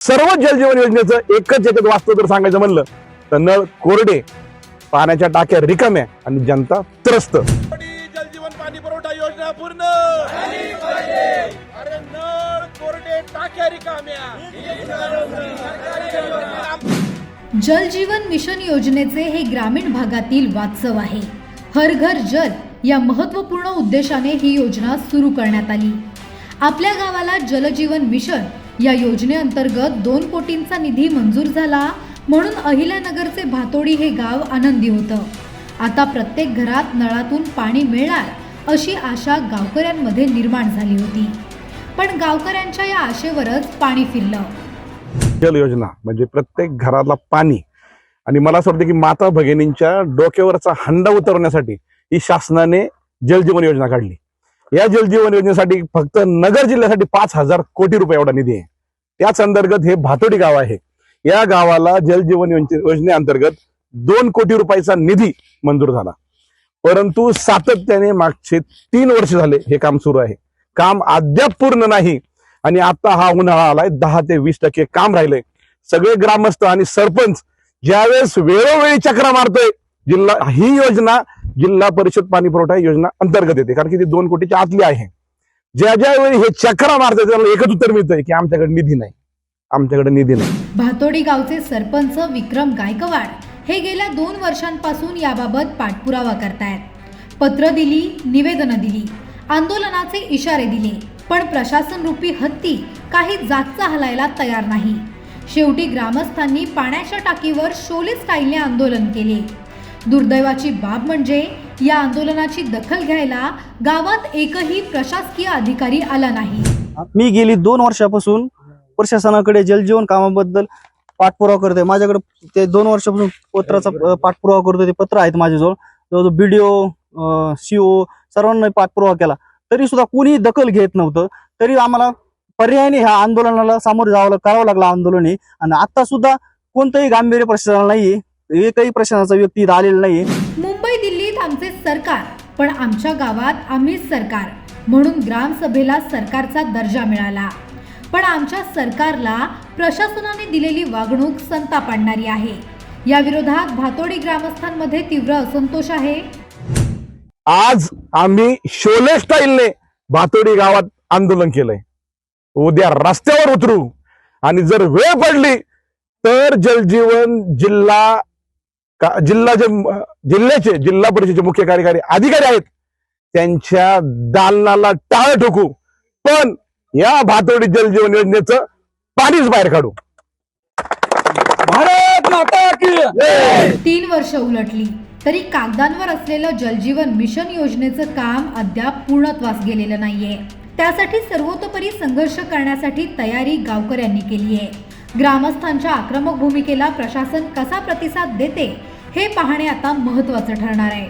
सर्व जलजीवन योजनेचं एकच याच्यात वास्तव जर सांगायचं म्हणलं तर नळ कोरडे, पाण्याच्या टाक्या रिकाम्या आणि जनता त्रस्त. जलजीवन पाणी पुरवठा योजना पूर्ण झाली पाहिजे. अरे नळ कोरडे टाक्या रिकाम्या. जलजीवन मिशन योजनेचे हे ग्रामीण भागातील वास्तव आहे. हर घर जल या महत्त्वपूर्ण उद्देशाने ही योजना सुरू करण्यात आली. आपल्या गावाला जलजीवन मिशन या योजनेअंतर्गत 2 कोटींचा निधी मंजूर झाला, म्हणून अहिल्यानगरचे भातोडी हे गाव आनंदी होतं. आता प्रत्येक घरात नळातून पाणी मिळणार अशी आशा गावकऱ्यांमध्ये निर्माण झाली होती. पण गावकऱ्यांच्या या आशेवरच पाणी फिरलं. जल योजना म्हणजे प्रत्येक घराला पाणी, आणि मला असं वाटतं की माता भगिनींच्या डोक्यावरचा हंडा उतरवण्यासाठी ही शासनाने जलजीवन योजना काढली. या जलजीवन योजनेसाठी फक्त नगर जिल्ह्यासाठी 5,000 कोटी रुपये एवढा निधी आहे. त्याच अंतर्गत हे भातोडी गाव आहे. या गावाला जलजीवन योजनेअंतर्गत 2 कोटी रुपयाचा निधी मंजूर झाला. परंतु सातत्याने मागचे 3 वर्ष झाले हे काम सुरू आहे. काम अद्याप पूर्ण नाही आणि आता हा उन्हाळा आलाय, 10 ते 20% काम राहिलंय. सगळे ग्रामस्थ आणि सरपंच ज्यावेळेस वेळोवेळी चक्रा मारतोय, ही योजना जिल्हा परिषद पाणी पुरवठा योजना अंतर्गत येते, कारण की ती 2 कोटीच्या आतली आहे. ज्या ज्यावेळी हे चक्रा मारतोय त्याला एकच उत्तर मिळतंय की आमच्याकडे निधी नाही, आमच्याकडे निधी नाही. भातोडी गावचे सरपंच विक्रम गायकवाड हे गेल्या 2 वर्षांपासून याबाबत पाठपुरावा करतायत. पत्र दिली, निवेदनं दिली, आंदोलनाचे इशारे दिले, पण प्रशासन रूपी हत्ती काही जागचा हलायला तयार नाही. शेवटी ग्रामस्थांनी पाण्याच्या टाकीवर शोले स्टाईलने आंदोलन केले. दुर्दैवाची बाब म्हणजे या आंदोलनाची दखल घ्यायला गावात एकही प्रशासकीय अधिकारी आला नाही. मी गेली 2 वर्षापासून प्रशासनाकडे जलजीवन कामाबद्दल पाठपुरावा करतोय. माझ्याकडे ते 2 वर्षापासून पत्राचा पाठपुरावा करतोय. ते पत्र आहेत माझ्याजवळ. जवळजवळ BDO, CO सर्वांना पाठपुरावा केला, तरी सुद्धा कोणी दखल घेत नव्हतं. तरी आम्हाला पर्यायाने ह्या आंदोलनाला सामोरे करावं लागलं आंदोलने. आणि आता सुद्धा कोणतंही गांभीर्य प्रशासनाला नाहीये, एकही प्रशासनाचा व्यक्ती इथं आलेला नाहीये. मुंबई दिल्लीत आमचे सरकार, पण आमच्या गावात आम्हीच सरकार, म्हणून ग्रामसभेला सरकारचा दर्जा मिळाला. पण आमच्या सरकारला प्रशासनाने दिलेली वागणूक संताप आणणारी आहे. या विरोधात भातोडी ग्रामस्थांमध्ये तीव्र असंतोष आहे. आज आम्ही शोले स्टाईलने भातोडी गावात आंदोलन केलंय. उद्या रस्त्यावर उतरू आणि जर वेळ पडली तर जलजीवन जिल्ह्याचे जिल्हा परिषदेचे मुख्य कार्यकारी अधिकारी आहेत त्यांच्या दालनाला टाळ ठोकू, पण या भातोडी जलजीवन योजनेचं पाणीच बाहेर काढू. भारत माता की जय. 3 वर्ष उलटली तरी कागदांवर असलेलं जलजीवन मिशन योजनेचं काम अद्याप पूर्णत्वास गेलेलं नाहीये. त्यासाठी सर्वतोपरी संघर्ष करण्यासाठी तयारी गावकऱ्यांनी केली आहे. ग्रामस्थांच्या आक्रमक भूमिकेला प्रशासन कसा प्रतिसाद देते हे पाहणे आता महत्त्वाचं ठरणार आहे.